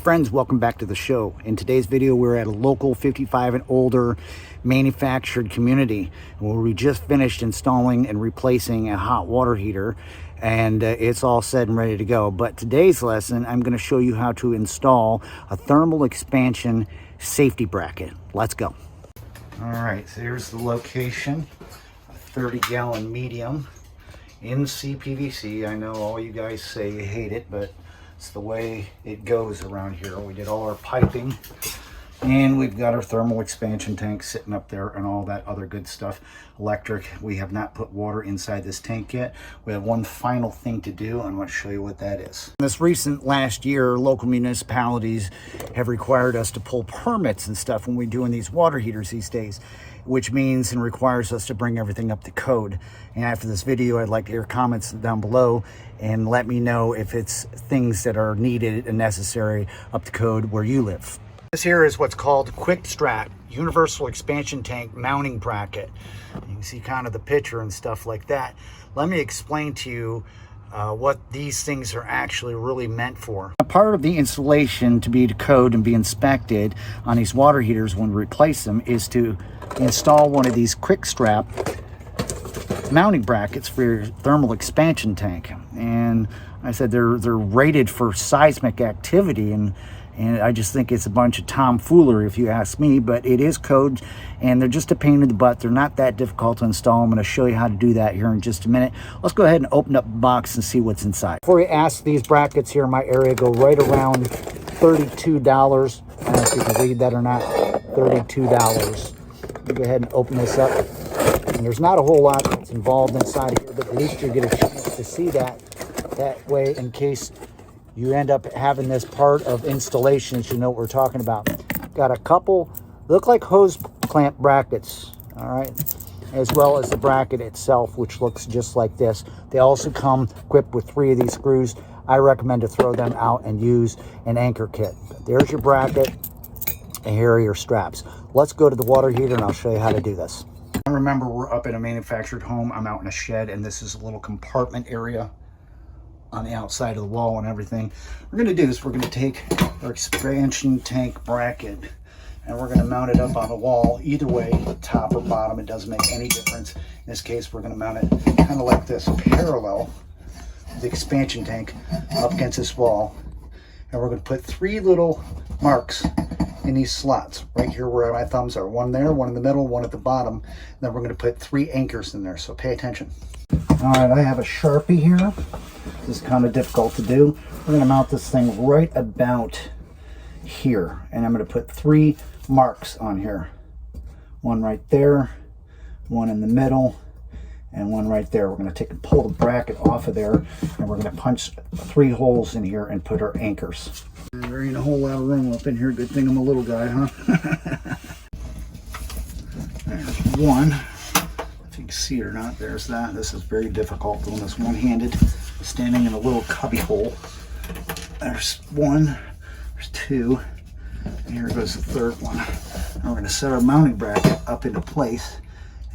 friends, welcome back to the show. In today's video, we're at a local 55 and older manufactured community where we just finished installing and replacing a hot water heater, and it's all set and ready to go. But today's lesson, I'm going to show you how to install a thermal expansion safety bracket. Let's go. All right, so here's the location, a 30-gallon medium in CPVC. I know all you guys say you hate it, but it's the way it goes around here. We did all our piping, and we've got our thermal expansion tank sitting up there and all that other good stuff. Electric. We have not put water inside this tank yet. We have one final thing to do. I'm going to show you what that is. This recent last year, local municipalities have required us to pull permits and stuff when we're doing these water heaters these days, which means and requires us to bring everything up to code. And after this video, I'd like to hear comments down below and let me know if it's things that are needed and necessary up to code where you live. This here is what's called Quick Strap Universal Expansion Tank Mounting Bracket. You can see kind of the picture and stuff like that. Let me explain to you what these things are actually really meant for. A part of the installation to be to code and be inspected on these water heaters when we replace them is to install one of these quick strap mounting brackets for your thermal expansion tank. And I said they're rated for seismic activity, and I just think it's a bunch of tomfoolery if you ask me, but it is code and they're just a pain in the butt. They're not that difficult to install. I'm going to show you how to do that here in just a minute. Let's go ahead and open up the box and see what's inside. Before you ask, these brackets here in my area go right around $32. I don't know if you can read that or not. $32. Go ahead and open this up. And there's not a whole lot that's involved inside here, but at least you get a chance to see that way in case you end up having this part of installations, you know what we're talking about. Got a couple, look like hose clamp brackets, all right, as well as the bracket itself, which looks just like this. They also come equipped with 3 of these screws. I recommend to throw them out and use an anchor kit. There's your bracket, and here are your straps. Let's go to the water heater and I'll show you how to do this. Remember, we're up in a manufactured home. I'm out in a shed, and this is a little compartment area on the outside of the wall and everything. What we're going to do is we're going to take our expansion tank bracket and we're going to mount it up on the wall. Either way, top or bottom, it doesn't make any difference. In this case, we're going to mount it kind of like this, parallel the expansion tank up against this wall. And we're going to put 3 little marks in these slots right here where my thumbs are. One there, one in the middle, one at the bottom. And then we're going to put 3 anchors in there, so pay attention. All right, I have a Sharpie here. This is kind of difficult to do. We're going to mount this thing right about here, and I'm going to put 3 marks on here. One right there, one in the middle, and one right there. We're going to take and pull the bracket off of there, and we're going to punch 3 holes in here and put our anchors. There ain't a whole lot of room up in here. Good thing I'm a little guy, huh? There's one. If you can see it or not, there's that. This is very difficult doing this one-handed, standing in a little cubby hole. There's 1, there's 2, and here goes the 3rd one. And we're going to set our mounting bracket up into place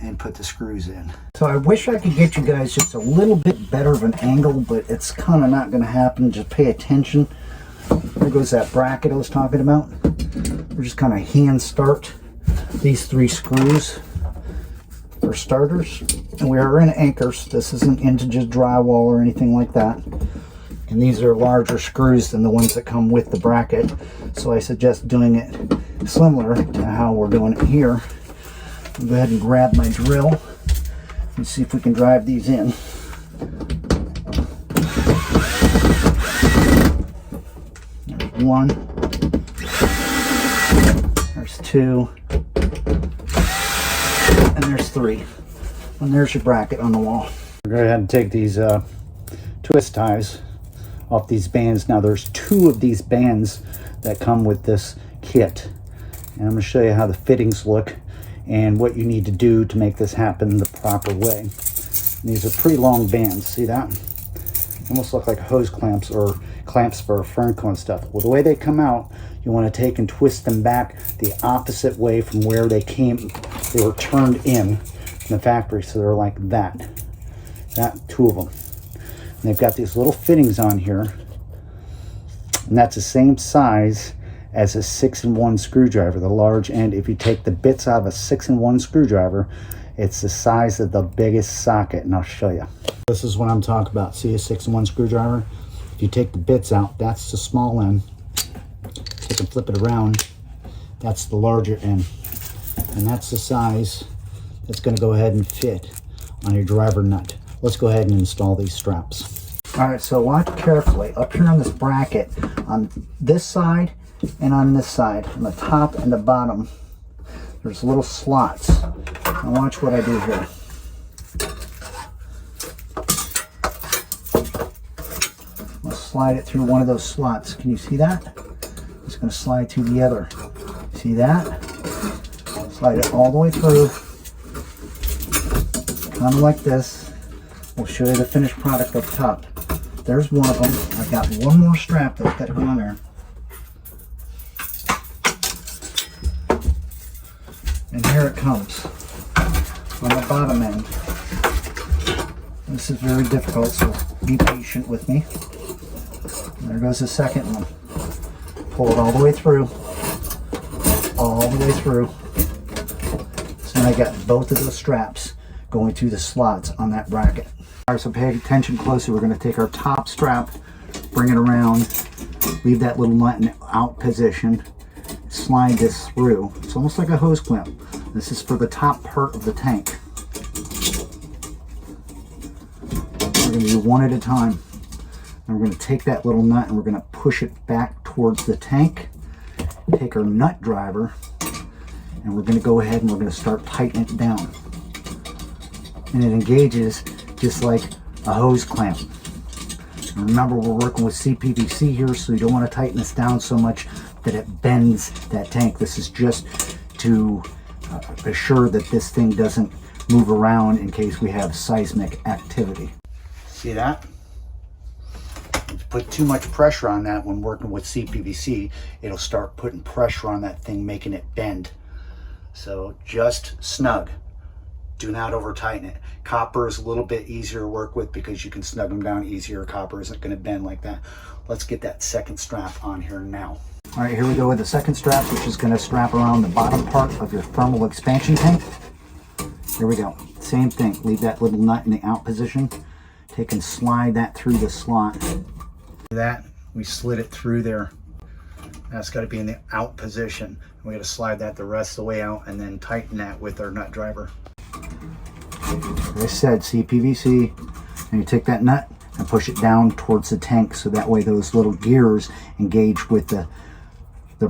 and put the screws in. So I wish I could get you guys just a little bit better of an angle, but it's kind of not going to happen. Just pay attention. There goes that bracket I was talking about. We're just kind of hand start these 3 screws for starters, and we are in anchors. This isn't into just drywall or anything like that, and these are larger screws than the ones that come with the bracket, so I suggest doing it similar to how we're doing it here. I'll go ahead and grab my drill and see if we can drive these in. There's 1, there's 2, and there's 3. And there's your bracket on the wall. We're going to go ahead and take these twist ties off these bands. Now there's 2 of these bands that come with this kit, and I'm going to show you how the fittings look and what you need to do to make this happen the proper way. And these are pretty long bands. See that? Almost look like hose clamps or clamps for a fern cone stuff. Well, the way they come out, you want to take and twist them back the opposite way from where they came. They were turned in from the factory, so they're like that. 2 of them. And they've got these little fittings on here And that's the same size as a 6-in-1 screwdriver, the large end. If you take the bits out of a 6-in-1 screwdriver, it's the size of the biggest socket, and I'll show you. This is what I'm talking about. See a 6-in-1 screwdriver? If you take the bits out, that's the small end. Take and flip it around, that's the larger end. And that's the size that's going to go ahead and fit on your driver nut. Let's go ahead and install these straps. All right, so watch carefully. Up here on this bracket, on this side and on this side, on the top and the bottom, there's little slots. Now watch what I do here. I'm going to slide it through one of those slots. Can you see that? It's going to slide through the other. See that? Slide it all the way through. Kind of like this. We'll show you the finished product up top. There's one of them. I've got one more strap that's got to go on there. And here it comes on the bottom end. This is very difficult, so be patient with me. And there goes the second one. Pull it all the way through. All the way through. So now I got both of those straps going through the slots on that bracket. All right, so pay attention closely. We're going to take our top strap, bring it around, leave that little nut in out position, slide this through. It's almost like a hose clamp. This is for the top part of the tank. We're going to do one at a time. And we're going to take that little nut and we're going to push it back towards the tank. Take our nut driver and we're going to go ahead and we're going to start tightening it down. And it engages just like a hose clamp. And remember, we're working with CPVC here, so you don't want to tighten this down so much that it bends that tank. This is just to assure that this thing doesn't move around in case we have seismic activity. See that? If you put too much pressure on that when working with CPVC, it'll start putting pressure on that thing, making it bend. So just snug. Do not over tighten it. Copper is a little bit easier to work with because you can snug them down easier. Copper isn't going to bend like that. Let's get that second strap on here now. All right, here we go with the second strap, which is going to strap around the bottom part of your thermal expansion tank. Here we go. Same thing. Leave that little nut in the out position. Take and slide that through the slot. That we slid it through there. That's got to be in the out position. We got to slide that the rest of the way out and then tighten that with our nut driver. Like I said, CPVC, and you take that nut and push it down towards the tank so that way those little gears engage with the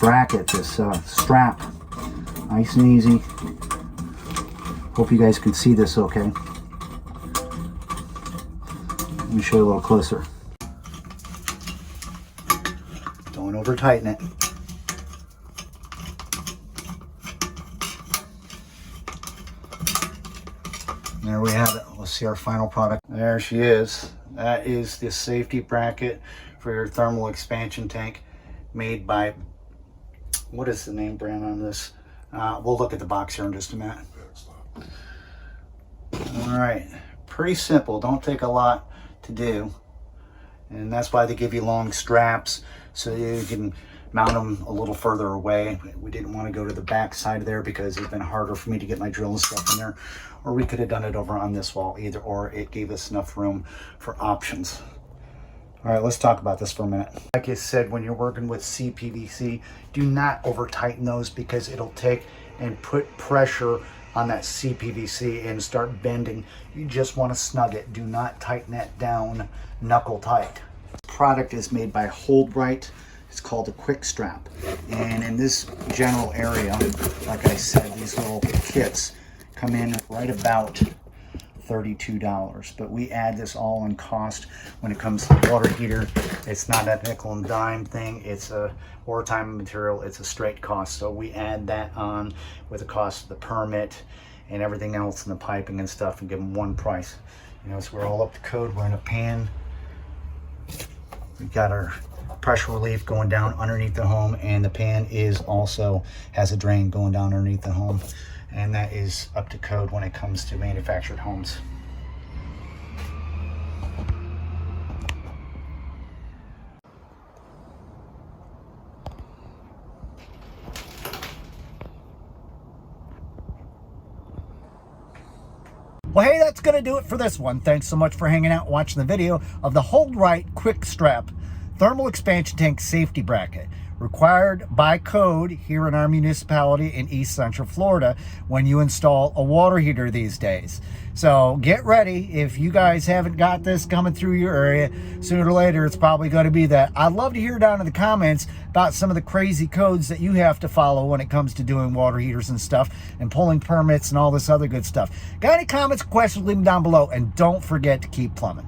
bracket, this strap. Nice and easy. Hope you guys can see this okay. Let me show you a little closer. Don't over tighten it. There we have it. Let's see our final product. There she is. That is the safety bracket for your thermal expansion tank, made by, what is the name brand on this? We'll look at the box here in just a minute. All right, pretty simple. Don't take a lot to do. And that's why they give you long straps so you can mount them a little further away. We didn't want to go to the back side there because it's been harder for me to get my drill and stuff in there. Or we could have done it over on this wall, either or. It gave us enough room for options. All right, let's talk about this for a minute. Like I said, when you're working with CPVC, do not over tighten those because it'll take and put pressure on that CPVC and start bending. You just want to snug it. Do not tighten that down knuckle tight. This product is made by Hold Rite. It's called a Quick Strap. And in this general area, like I said, these little kits come in right about $32, but we add this all in cost when it comes to the water heater. It's not a nickel and dime thing. It's a wartime material. It's a straight cost. So we add that on with the cost of the permit and everything else and the piping and stuff and give them one price. You know, so we're all up to code. We're in a pan. We've got our pressure relief going down underneath the home, and the pan is also has a drain going down underneath the home. And that is up to code when it comes to manufactured homes. Well, hey, that's going to do it for this one. Thanks so much for hanging out and watching the video of the Hold Rite Quick Strap Thermal Expansion Tank Safety Bracket, required by code here in our municipality in East Central Florida when you install a water heater these days. So get ready. If you guys haven't got this coming through your area, sooner or later it's probably going to be that. I'd love to hear down in the comments about some of the crazy codes that you have to follow when it comes to doing water heaters and stuff and pulling permits and all this other good stuff. Got any comments, questions, leave them down below, and don't forget to keep plumbing.